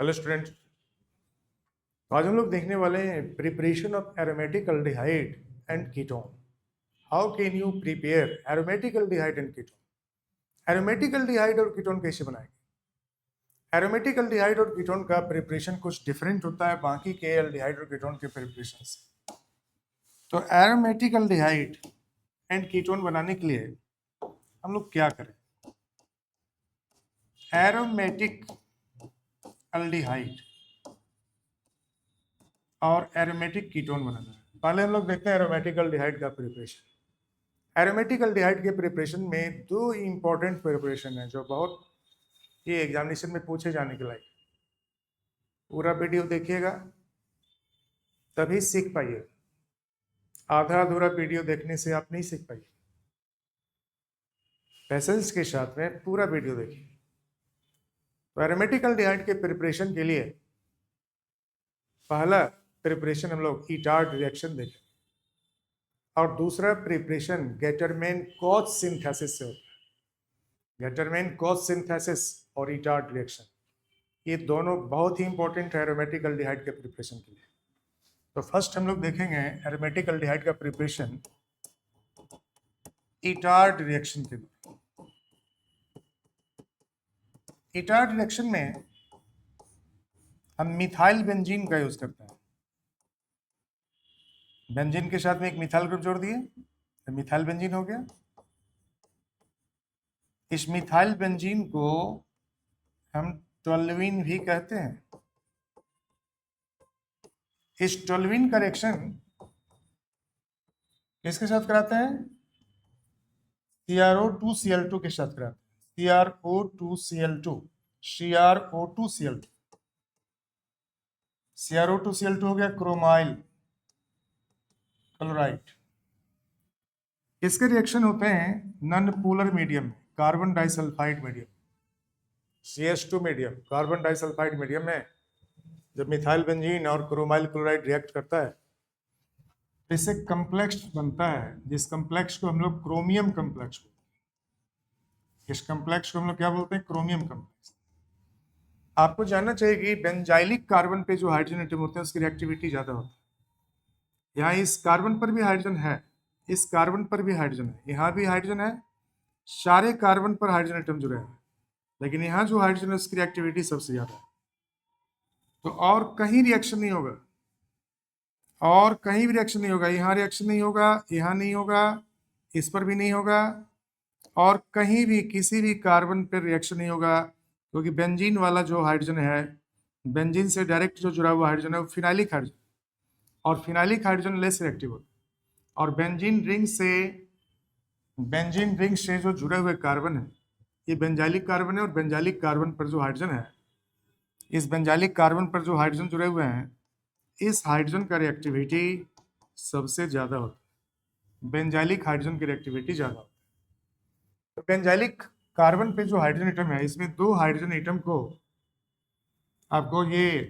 Hello student, आज हम लोग देखने वाले हैं preparation of aromatic aldehyde and ketone. How can you prepare aromatic aldehyde and ketone. Aromatic aldehyde और कीटोन कैसे बनाएंगे? एरोमेटिक एल्डिहाइड और कीटोन का प्रिपरेशन कुछ डिफरेंट होता है बाकी के एल्डिहाइड और कीटोन के प्रिपरेशन से। तो एरोमेटिक एल्डिहाइड एंड कीटोन बनाने के लिए हम लोग क्या करें? एरोमेटिक एल्डिहाइड और एरोमेटिक कीटोन बनाना है। पहले हम लोग देखते हैं एरोमेटिक एल्डिहाइड का प्रिपरेशन। एरोमेटिक एल्डिहाइड के प्रिपरेशन में दो इंपॉर्टेंट प्रिपरेशन है जो बहुत ही एग्जामिनेशन में पूछे जाने के लायक। पूरा वीडियो देखिएगा तभी सीख पाइए, आधा अधूरा वीडियो देखने से आप नहीं सीख पाइए। पैसेंस के साथ में पूरा वीडियो देखिए। तो एरोमेटिक एल्डिहाइड के प्रिपरेशन के लिए पहला प्रिपरेशन हम लोग इटार्ड रिएक्शन देखें और दूसरा प्रिपरेशन गेटरमैन कोच सिंथेसिस से होता है। गेटरमैन कोच सिंथेसिस और इटार्ड रिएक्शन, ये दोनों बहुत ही इंपॉर्टेंट है एरोमेटिक एल्डिहाइड के प्रिपरेशन के लिए। तो फर्स्ट हम लोग देखेंगे एरोमेटिक एल्डिहाइड का प्रिपरेशन इटार्ड रिएक्शन के लिए। इटार्ड रिएक्शन में हम मिथाइल बेंजीन का यूज करते हैं। बेंजीन के साथ में एक मिथाइल ग्रुप जोड़ दिए तो मिथाइल बेंजीन हो गया। इस मिथाइल बेंजीन को हम टोल्यूइन भी कहते हैं। इस टोल्यूइन का रिएक्शन किसके साथ कराते हैं? CrO2Cl2 के साथ कराते हैं। CrO2Cl2 CrO2Cl2 CrO2Cl2 हो गया क्रोमाइल क्लोराइड। इसके रिएक्शन होते हैं नॉन पोलर मीडियम में, carbon disulphide medium, CH2 medium, carbon disulphide medium में जब मिथाइल बेंजीन और क्रोमाइल क्लोराइड रिएक्ट करता है तो इससे कम्प्लेक्स बनता है, जिस कम्प्लेक्स को हम लोग क्रोमियम कम्प्लेक्स बोलते हैं। इस कम्प्लेक्स को हम लोग क्या बोलते हैं? Chromium complex. आपको जानना चाहिए कि बेंजाइलिक कार्बन पे जो हाइड्रोजन एटम होते हैं उसकी रिएक्टिविटी ज्यादा होती है। यहाँ इस कार्बन पर भी हाइड्रोजन है, इस कार्बन पर भी हाइड्रोजन है, यहाँ भी हाइड्रोजन है, सारे कार्बन पर हाइड्रोजन एटम जुड़े हैं, लेकिन यहाँ जो हाइड्रोजन है उसकी रिएक्टिविटी सबसे ज्यादा है। तो और कहीं रिएक्शन नहीं होगा, और कहीं भी रिएक्शन नहीं होगा। यहाँ रिएक्शन नहीं होगा, यहाँ नहीं होगा, इस पर भी नहीं होगा, और कहीं भी किसी भी कार्बन पर रिएक्शन नहीं होगा, क्योंकि बेंजीन वाला जो हाइड्रोजन है, बेंजीन से डायरेक्ट जो जुड़ा हुआ हाइड्रोजन है वो फिनाइलिक हाइड्रोजन, और फिनाइलिक हाइड्रोजन लेस रिएक्टिव होता है। और बेंजीन रिंग से जो जुड़े हुए कार्बन है ये बेंजाइलिक कार्बन है, और बेंजाइलिक कार्बन पर जो हाइड्रोजन है, इस बेंजाइलिक कार्बन पर जो हाइड्रोजन जुड़े हुए हैं, इस हाइड्रोजन का रिएक्टिविटी सबसे ज्यादा होता है। बेंजाइलिक हाइड्रोजन की रिएक्टिविटी ज्यादा होती है। तो बेंजाइलिक कार्बन पे जो हाइड्रोजन एटम है, इसमें दो हाइड्रोजन एटम को आपको ये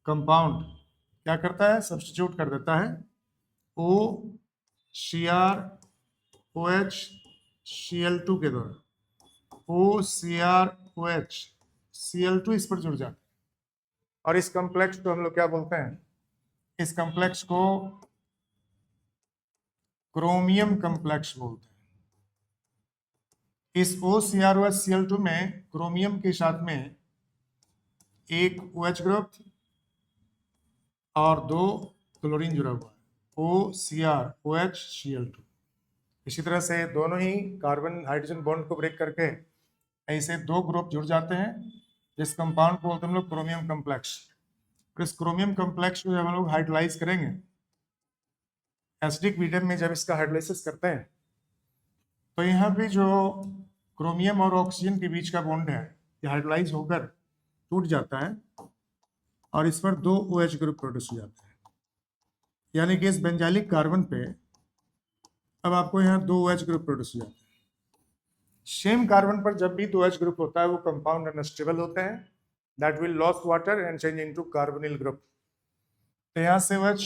कंपाउंड क्या करता है? सब्स्टिट्यूट कर देता है OCrOH Cl2 के द्वारा। OCrOH Cl2 इस पर जुड़ जाता है, और इस कम्प्लेक्स को हम लोग क्या बोलते हैं? इस कम्प्लेक्स को क्रोमियम कम्प्लेक्स बोलते हैं। इस OCrOH Cl2 में क्रोमियम के साथ में एक OH ग्रुप और दो क्लोरीन जुड़ा हुआ है, OCrOH Cl2। इसी तरह से दोनों ही कार्बन हाइड्रोजन बॉन्ड को ब्रेक करके ऐसे दो ग्रुप जुड़ जाते हैं, जिस कंपाउंड को बोलते हैं हम लोग क्रोमियम कम्प्लेक्स। इस क्रोमियम कम्प्लेक्स को जब हम लोग हाइड्रोलाइज करेंगे एसिडिक मीडियम में, जब इसका हाइड्रोलाइसिस करते हैं तो यहाँ पे जो क्रोमियम और ऑक्सीजन के बीच का बॉन्ड है ये हाइड्रोलाइज होकर टूट जाता है, और इस पर दो OH ग्रुप प्रोड्यूस हो जाते हैं। यानी कि इस बेंजाइलिक कार्बन पे अब आपको यहाँ दो OH ग्रुप प्रोड्यूस हो जाते हैं। सेम कार्बन पर जब भी दो OH ग्रुप होता है वो कंपाउंड अनस्टेबल होते हैं, that will loss water and change into carbonyl group. तो यहाँ से OH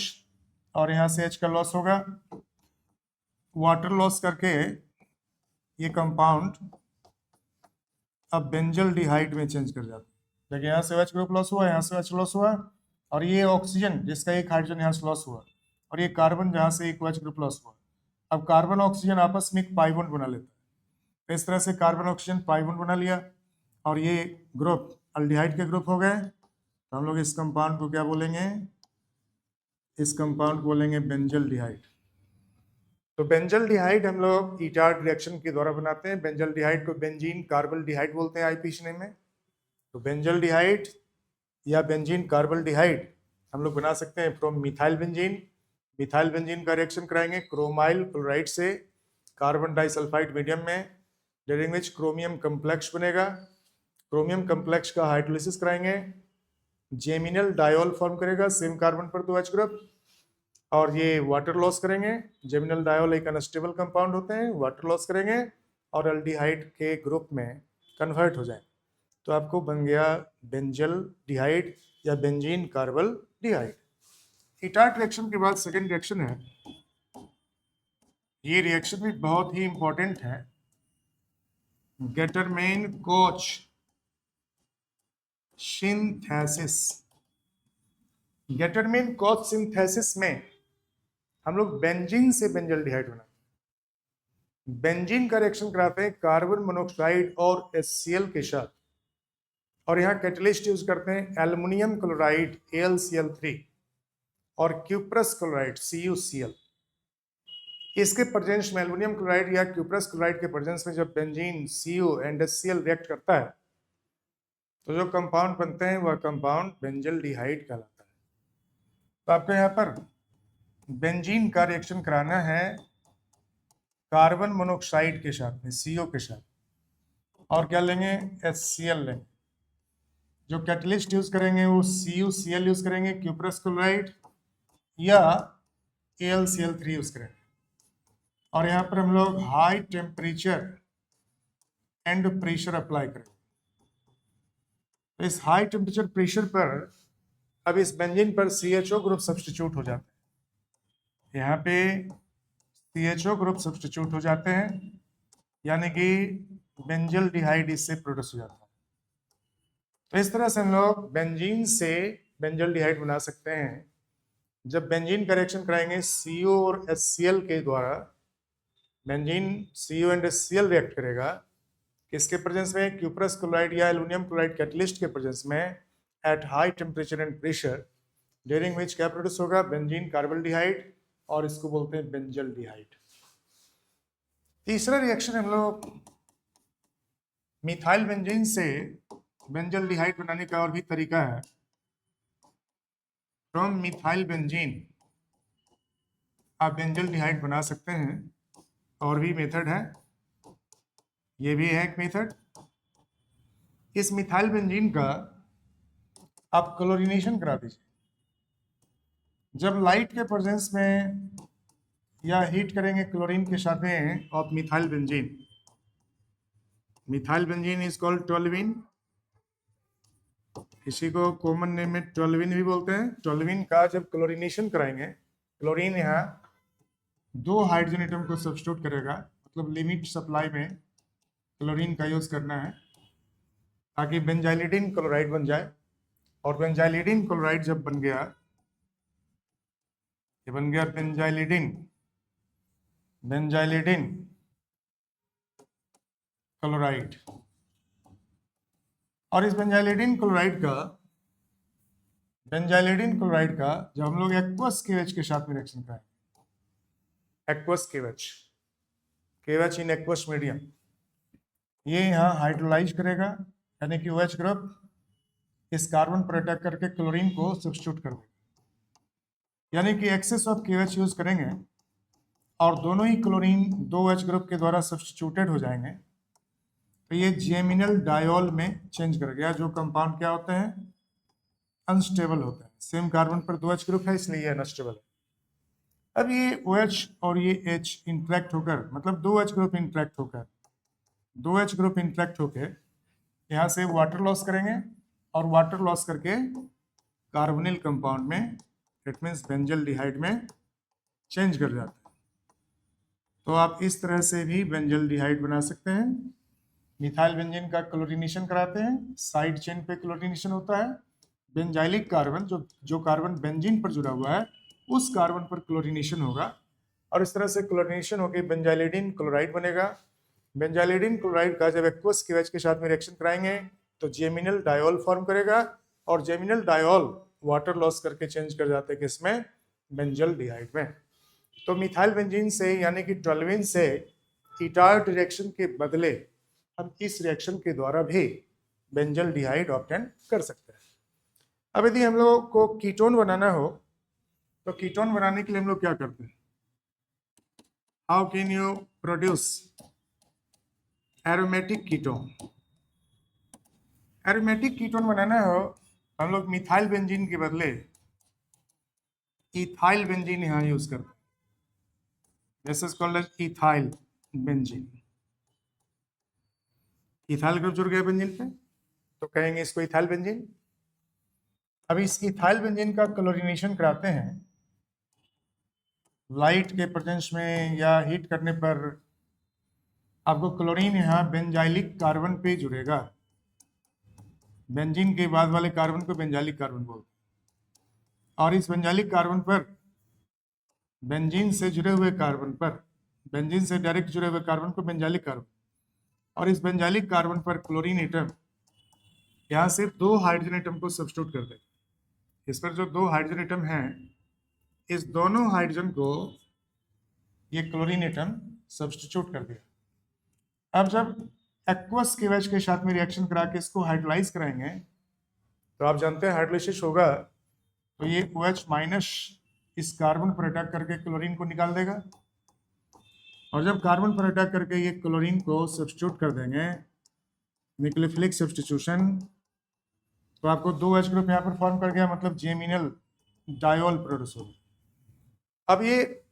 और यहाँ से H का लॉस होगा, वाटर लॉस करके ये कंपाउंड अब बेंजल्डिहाइड में चेंज कर जाता है। देखिए यहाँ से OH ग्रुप लॉस हुआ, यहाँ से OH लॉस हुआ, और ये ऑक्सीजन जिसका एक हाइड्रोजन यहाँ से लॉस हुआ, और ये कार्बन जहाँ से एक OH ग्रुप लॉस हुआ। अब कार्बन ऑक्सीजन आपस में एक पाई बॉन्ड बना लेता है। तो इस तरह से कार्बन ऑक्सीजन पाई बॉन्ड बना लिया, और ये ग्रुप अल्डिहाइड के ग्रुप हो गए। तो हम लोग इस कंपाउंड को क्या बोलेंगे? इस कंपाउंड को बोलेंगे बेंजल्डिहाइड। तो बेंजल्डिहाइड हम लोग ईटार्ड रिएक्शन के द्वारा बनाते हैं। बेंजल्डिहाइड को बेंजीन कार्बल्डिहाइड बोलते हैं आईपीसी नेम में। तो बेंजल्डिहाइड या बेंजीन कार्बल्डिहाइड हम लोग बना सकते हैं from methyl benzene. Methyl benzene का रिएक्शन कराएंगे क्रोमाइल क्लोराइड से कार्बन डाइसल्फाइड मीडियम में, ड्यूरिंग विच क्रोमियम कम्प्लेक्स बनेगा। क्रोमियम कम्प्लेक्स का हाइड्रोलिसिस कराएंगे, जेमिनल डायोल फॉर्म करेगा, सेम कार्बन पर 2 H ग्रुप, और ये वाटर लॉस करेंगे। जेमिनल डायोल एक अनस्टेबल कंपाउंड होते हैं, वाटर लॉस करेंगे और अल्डिहाइड के ग्रुप में कन्वर्ट हो जाएंगे। तो आपको बन गया बेंजल्डिहाइड या बेंजीन कार्बल्डिहाइड। ईटार्ड रिएक्शन के बाद सेकेंड रिएक्शन है, ये रिएक्शन भी बहुत ही इंपॉर्टेंट है, Gattermann coach synthesis. Gattermann coach synthesis में हम लोग बेंजीन से बेंजल्डिहाइड बनाते हैं। बेंजीन का रिएक्शन कराते हैं कार्बन मोनोऑक्साइड और HCl के साथ, और यहाँ कैटलिस्ट यूज करते हैं एल्युमिनियम क्लोराइड AlCl3 और क्यूप्रस क्लोराइड CuCl। इसके प्रेजेंस में एल्युमिनियम क्लोराइड या क्यूप्रस क्लोराइड के प्रेजेंस में जब benzene Cu and HCl react करता है तो जो कंपाउंड बनते हैं वह कंपाउंड बेंजल्डिहाइड कहलाता है। तो आपको यहाँ पर बेंजीन का रिएक्शन कराना है कार्बन मोनोऑक्साइड के साथ में, CO के साथ, और क्या लेंगे? HCl लेंगे। जो कैटलिस्ट यूज करेंगे वो CuCl यूज करेंगे, क्यूप्रस क्लोराइड या AlCl3 यूज करेंगे, और यहाँ पर हम लोग high temperature and pressure apply करेंगे। तो इस हाई टेम्परेचर प्रेशर पर अब इस बेंजीन पर CHO ग्रुप सब्स्टिट्यूट हो जाते हैं। यहाँ पे CHO ग्रुप सब्स्टिट्यूट हो जाते हैं, यानी कि बेंजल्डिहाइड इससे प्रोड्यूस हो जाता है। तो इस तरह से हम लोग बेंजीन से बेंजल्डिहाइड बना सकते हैं। जब बेंजीन का रिएक्शन कराएंगे CO और HCl के द्वारा, benzene CO and HCl react करेगा किसके प्रेजेंस में? क्यूप्रस क्लोराइड या एल्युमिनियम क्लोराइड कैटलिस्ट के प्रेजेंस में at high temperature and pressure, during which क्या प्रोड्यूस होगा? बेंजीन कार्बल्डिहाइड, और इसको बोलते हैं बेंजल्डिहाइड। तीसरा रिएक्शन हम लोग मिथाइल बेंजीन से बेंजल्डिहाइड बनाने का और भी तरीका है। फ्रॉम मिथाइल बेंजीन आप बेंजल्डिहाइड बना सकते हैं, और भी मेथड है, ये भी है एक मेथड। इस मिथाइल बेंजीन का आप क्लोरीनेशन करा दीजिए। जब लाइट के प्रेजेंस में या हीट करेंगे क्लोरीन के साथ में of methyl benzene, methyl benzene is called toluene, इसी को कॉमन नेम में टोल्यूइन भी बोलते हैं। टोल्यूइन का जब क्लोरीनेशन कराएंगे, क्लोरीन यहाँ 2 हाइड्रोजन एटम को सब्स्टिट्यूट करेगा, मतलब लिमिट सप्लाई में क्लोरीन का यूज करना है ताकि बेंजाइलिडिन क्लोराइड बन जाए। और बेंजाइलिडिन क्लोराइड जब बन गया, ये बन गया बेंजाइलिडिन क्लोराइड। और इस बेंजाइलिडिन क्लोराइड का जब हम लोग एक्वस KH के साथ में रिएक्शन कराएंगे, aqueous KH in aqueous medium, ये यहाँ हाइड्रोलाइज करेगा, यानी कि OH ग्रुप इस कार्बन पर अटैक करके क्लोरीन को सब्स्टिट्यूट कर देगा, यानी कि एक्सेस ऑफ KH यूज करेंगे और दोनों ही क्लोरीन 2 H ग्रुप के द्वारा सब्स्टिट्यूटेड हो जाएंगे। तो ये जेमिनल डायोल में चेंज कर गया। जो कंपाउंड क्या होते हैं? अनस्टेबल होते हैं। सेम कार्बन पर 2 H ग्रुप है, इसलिए अनस्टेबल है। अब ये OH और ये H इंटरेक्ट होकर, मतलब 2 H ग्रुप इंटरेक्ट होकर यहाँ से वाटर लॉस करेंगे, और वाटर लॉस करके कार्बोनिल कंपाउंड में, इट मीन्स बेंजल्डिहाइड में चेंज कर जाते हैं। तो आप इस तरह से भी बेंजल्डिहाइड बना सकते हैं। मिथाइल बेंजीन का क्लोरीनेशन कराते हैं, साइड चेन पे क्लोरीनेशन होता है, बेंजाइलिक कार्बन जो कार्बन बेंजीन पर जुड़ा हुआ है उस कार्बन पर क्लोरीनेशन होगा और इस तरह से क्लोरीनेशन होकर बेंजाइलिडीन क्लोराइड बनेगा। बेंजाइलिडीन क्लोराइड का जब एक्वस KOH के साथ में रिएक्शन कराएंगे तो जेमिनल डायोल फॉर्म करेगा और जेमिनल डायोल वाटर लॉस करके चेंज कर जाते हैं किसमें, बेंजल डिहाइड में। तो मिथाइल बेंजीन से यानी कि टोल्यूइन से इटार्ट रिएक्शन के बदले हम इस रिएक्शन के द्वारा भी बेंजल डिहाइड ऑब्टेन कर सकते हैं। अब यदि हम लोग को कीटोन बनाना हो तो कीटोन बनाने के लिए हम लोग क्या करते हैं, how can you produce aromatic ketone. Aromatic ketone बनाना हो हम लोग मिथाइल बेंजीन के बदले इथाइल बेंजीन यहाँ यूज करते हैं, this is called as ethyl benzene. Ethyl group जुड़ गया बेंजीन पे तो कहेंगे इसको इथाइल बेंजीन। अब इस इथाइल बेंजीन का क्लोरीनेशन कराते हैं लाइट के प्रेजेंस में या हीट करने पर आपको क्लोरीन यहाँ बेंजाइलिक कार्बन पे जुड़ेगा, बेंजीन के बाद वाले कार्बन को बेंजाइलिक कार्बन बोलते हैं और इस बेंजाइलिक कार्बन पर बेंजीन से जुड़े हुए कार्बन पर, बेंजीन से डायरेक्ट जुड़े हुए कार्बन को बेंजाइलिक कार्बन और इस बेंजाइलिक कार्बन पर क्लोरीन एटम यहाँ से 2 हाइड्रोजन एटम को सब्स्टिट्यूट कर दे। इस पर जो 2 हाइड्रोजन एटम हैं इस दोनों हाइड्रोजन को ये क्लोरीन एटम सब्स्टिट्यूट कर दिया। अब जब एक्वस KOH के साथ में रिएक्शन करा के इसको हाइड्रोलाइज कराएंगे तो आप जानते हैं हाइड्रोलाइसिस होगा तो ये OH माइनस इस कार्बन पर अटैक करके क्लोरीन को निकाल देगा और जब कार्बन पर अटैक करके ये क्लोरीन को सब्स्टिट्यूट कर देंगे, न्यूक्लियोफिलिक सब्स्टिट्यूशन, तो आपको 2H ग्रुप यहाँ पर फॉर्म कर गया, मतलब जेमिनल डायोल प्रोड्यूस होगा। अब ये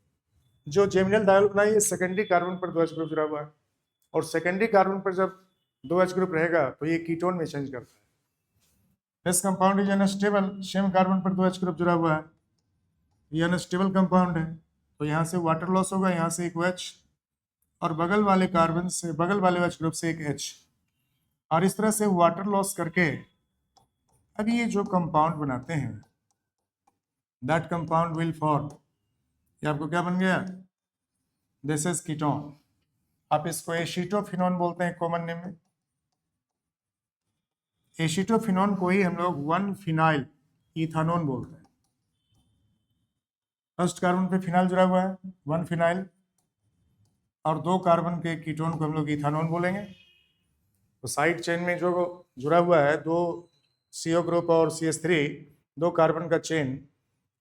जो जेमिनल डायोल बना ये सेकेंडरी कार्बन पर 2H ग्रुप जुड़ा हुआ है और सेकेंडरी कार्बन पर जब 2H ग्रुप रहेगा तो ये कीटोन में चेंज करता है। This compound is unstable, same carbon पर 2H ग्रुप जुड़ा हुआ है, ये अनस्टेबल कंपाउंड है तो यहाँ से वाटर लॉस होगा, यहाँ से एक OH और बगल वाले कार्बन से बगल वाले OH ग्रुप से एक H और इस तरह से वाटर लॉस करके अब ये जो कंपाउंड बनाते हैं दैट कंपाउंड विल फॉर्म, ये आपको क्या बन गया, दिस इज कीटोन। आप इसको एसीटोफिनोन बोलते हैं कॉमन नेम में। एसीटोफिनोन को ही हम लोग 1-फिनाइल इथानोन बोलते हैं। फर्स्ट कार्बन पे फिनाइल जुड़ा हुआ है 1-फिनाइल और 2 कार्बन के कीटोन को हम लोग इथानोन बोलेंगे। तो साइड चेन में जो जुड़ा हुआ है 2 CO ग्रुप और CH3 2 कार्बन का चेन,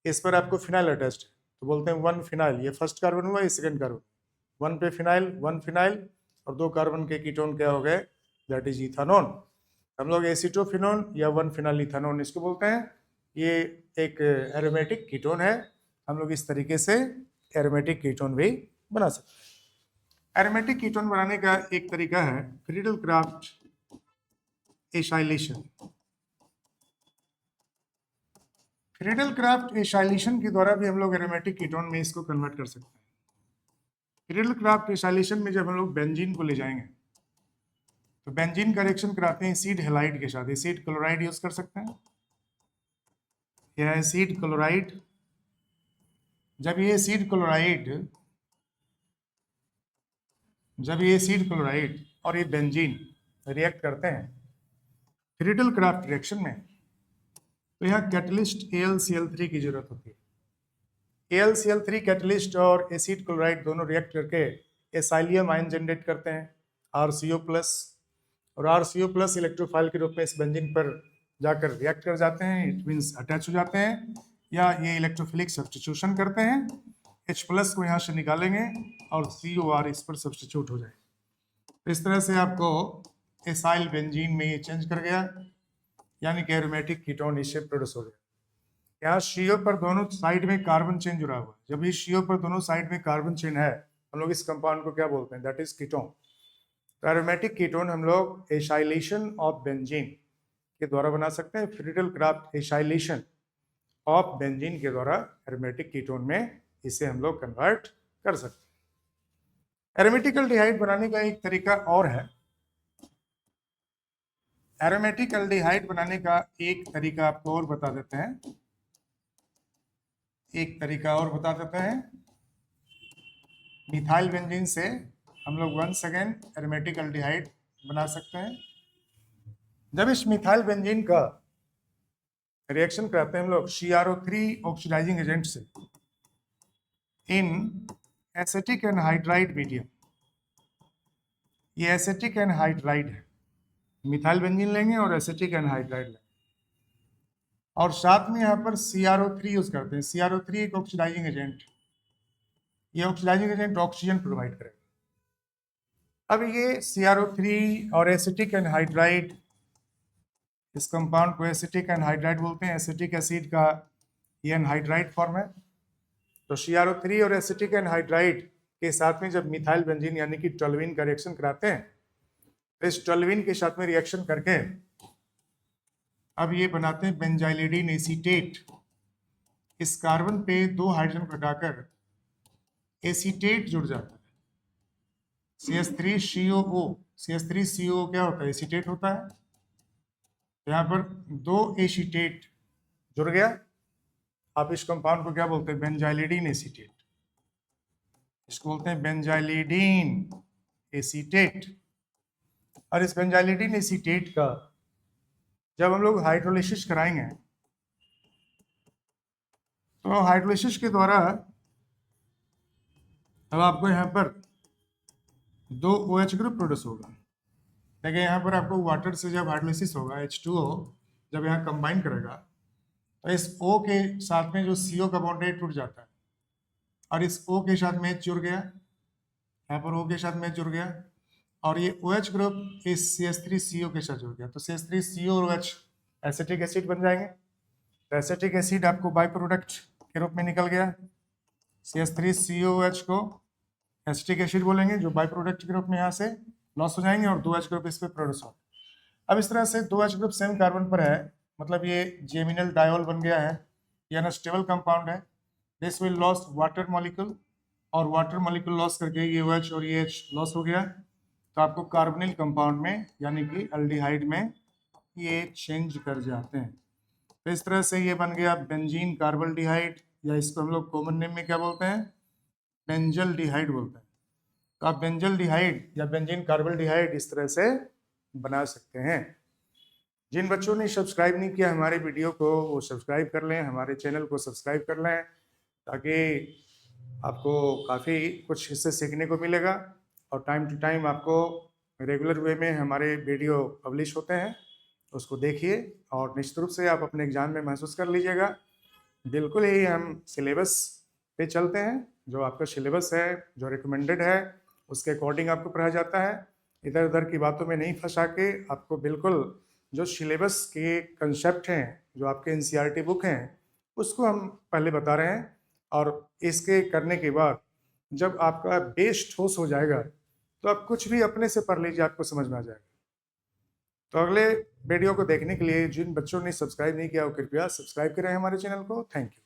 इस पर आपको फिनाइल अटैच्ड है तो बोलते हैं 1-फिनाइल। ये फर्स्ट कार्बन हुआ, ये सेकंड कार्बन, 1 पे फिनाइल 1 फिनाइल और 2 कार्बन के कीटोन क्या हो गए, दैट इज इथानोन। हम लोग एसीटोफिनोन या 1-फिनाइल इथानोन इसको बोलते हैं। ये एक एरोमेटिक कीटोन है, हम लोग इस तरीके से एरोमेटिक कीटोन भी बना सकते हैं। एरोमेटिक कीटोन बनाने का एक तरीका है Friedel Crafts acylation. Friedel Crafts acylation के द्वारा भी हम लोग एरोमेटिक कीटोन में इसको कन्वर्ट कर सकते हैं। फ्रीडल क्राफ्ट एसाइलेशन में जब हम लोग बेंजीन को ले जाएंगे तो बेंजीन का रिएक्शन कराते हैं एसिड हैलाइड के साथ, एसिड क्लोराइड यूज कर सकते हैं। यह एसिड क्लोराइड, जब ये एसिड क्लोराइड और ये बेंजीन रिएक्ट करते हैं फ्रीडल क्राफ्ट रिएक्शन में तो यहाँ कैटलिस्ट AlCl3 की जरूरत होती है। AlCl3 कैटलिस्ट और एसिड क्लोराइड दोनों रिएक्ट करके एसाइलियम आयन जनरेट करते हैं RCO+ और RCO+ इलेक्ट्रोफाइल के रूप में इस बेंजीन पर जाकर रिएक्ट कर जाते हैं, इट मींस अटैच हो जाते हैं या ये इलेक्ट्रोफिलिक सब्स्टिट्यूशन करते हैं, H+ को यहाँ से निकालेंगे और COR इस पर सब्स्टिट्यूट हो जाए। इस तरह से आपको एसाइल बेंजीन में ये चेंज कर गया, यानी कि एरोमेटिक कीटोन इससे प्रोड्यूस हो गया। यहाँ CO पर दोनों साइड में कार्बन चेन जुड़ा हुआ है, जब इस CO पर दोनों साइड में कार्बन चेन है हम लोग इस कंपाउंड को क्या बोलते हैं, दैट इज कीटोन। तो एरोमेटिक कीटोन हम लोग एसाइलेशन ऑफ बेंजीन के द्वारा बना सकते हैं। Friedel Crafts acylation of benzene के द्वारा एरोमेटिक कीटोन में इसे हम लोग कन्वर्ट कर सकते हैं। एरोमेटिक एल्डिहाइड बनाने का एक तरीका और है, एरोमेटिक एल्डिहाइड बनाने का एक तरीका आपको और बता देते हैं, मिथाइल बेंजीन से हम लोग 1 सेकेंड एरोमेटिक एल्डिहाइड बना सकते हैं। जब इस मिथाइल बेंजीन का रिएक्शन कराते हैं हम लोग CrO3 ऑक्सीडाइजिंग एजेंट से इन एसिटिक एनहाइड्राइड मीडियम, ये एसिटिक एनहाइड्राइड है, मिथाइल बेंजीन लेंगे और एसिटिक एनहाइड्राइड लेंगे और साथ में यहाँ पर CrO3 यूज करते हैं। CrO3 एक ऑक्सीडाइजिंग एजेंट, ये ऑक्सीडाइजिंग एजेंट ऑक्सीजन प्रोवाइड करेगा। अब ये CrO3 और एसिटिक एनहाइड्राइड, इस कंपाउंड को एसिटिक एनहाइड्राइड बोलते हैं, एसिटिक एसिड का ये एनहाइड्राइड फॉर्म है। तो CrO3 और एसिटिक एनहाइड्राइड के साथ में जब मिथाइल बेंजीन यानी कि टोल्यूइन का रिएक्शन कराते हैं तो इस टोल्यूइन के साथ में रिएक्शन करके अब ये बनाते हैं बेंजाइलिडीन एसीटेट। इस कार्बन पे 2 हाइड्रोजन घटाकर एसीटेट जुड़ जाता है, CH3COO। CH3COO क्या होता है? एसीटेट होता है। यहाँ पर 2 एसीटेट जुड़ गया। आप इस कंपाउंड को क्या बोलते हैं? बेंजाइलिडीन एसीटेट। इसको बोलते हैं बेंजाइलिडीन एसीटेट। और इस बेंजाइलिडीन एसीटेट का जब हम लोग हाइड्रोलिसिस कराएंगे तो हाइड्रोलिसिस के द्वारा अब आपको यहाँ पर 2 OH ग्रुप प्रोड्यूस होगा। देखिए यहाँ पर आपको वाटर से जब हाइड्रोलिसिस होगा H2O जब यहाँ कंबाइन करेगा तो इस O के साथ में जो CO का बॉन्ड है टूट जाता है और इस O के साथ में H जुड़ गया, यहाँ पर O के साथ में H जुड़ गया और ये OH ग्रुप इस CH3CO के साथ जुड़ गया। तो CH3CO और OH एसिटिक एसिड बन जाएंगे। तो एसिटिक एसिड आपको बाई प्रोडक्ट के रूप में निकल गया। CH3COOH को एसिटिक एसिड बोलेंगे जो बाई प्रोडक्ट के रूप में यहाँ से लॉस हो जाएंगे और 2 H ग्रुप इस पर प्रोड्यूस हो। अब इस तरह से 2 H ग्रुप सेम कार्बन पर है, मतलब ये जेमिनल डायोल बन गया है, ये अनस्टेबल कंपाउंड है। This will loss water molecule और वाटर मॉलिक्यूल लॉस करके ये OH और ये H लॉस हो गया। तो आपको कार्बोनिल कंपाउंड में यानी कि एल्डिहाइड में ये चेंज कर जाते हैं। तो इस तरह से ये बन गया बेंजीन कार्बल्डिहाइड, या इसको हम लोग कॉमन नेम में क्या बोलते हैं? बेंजल डिहाइड बोलते हैं। तो आप बेंजल डिहाइड या बेंजीन कार्बल्डिहाइड इस तरह से बना सकते हैं। जिन बच्चों ने सब्सक्राइब नहीं किया हमारे वीडियो को वो सब्सक्राइब कर लें, हमारे चैनल को सब्सक्राइब कर लें ताकि आपको काफ़ी कुछ इससे सीखने को मिलेगा और टाइम टू टाइम आपको रेगुलर वे में हमारे वीडियो पब्लिश होते हैं, उसको देखिए और निश्चित रूप से आप अपने एग्जाम में महसूस कर लीजिएगा। बिल्कुल ही हम सिलेबस पे चलते हैं, जो आपका सिलेबस है जो रिकमेंडेड है उसके अकॉर्डिंग आपको पढ़ाया जाता है। इधर उधर की बातों में नहीं फंसा के आपको बिल्कुल जो सिलेबस के कंसेप्ट हैं जो आपके NCERT बुक हैं उसको हम पहले बता रहे हैं और इसके करने के बाद जब आपका बेस ठोस हो जाएगा तो आप कुछ भी अपने से पढ़ लीजिए, आपको समझ में आ जाएगा। तो अगले वीडियो को देखने के लिए जिन बच्चों ने सब्सक्राइब नहीं किया वो कृपया सब्सक्राइब करें हमारे चैनल को। Thank you.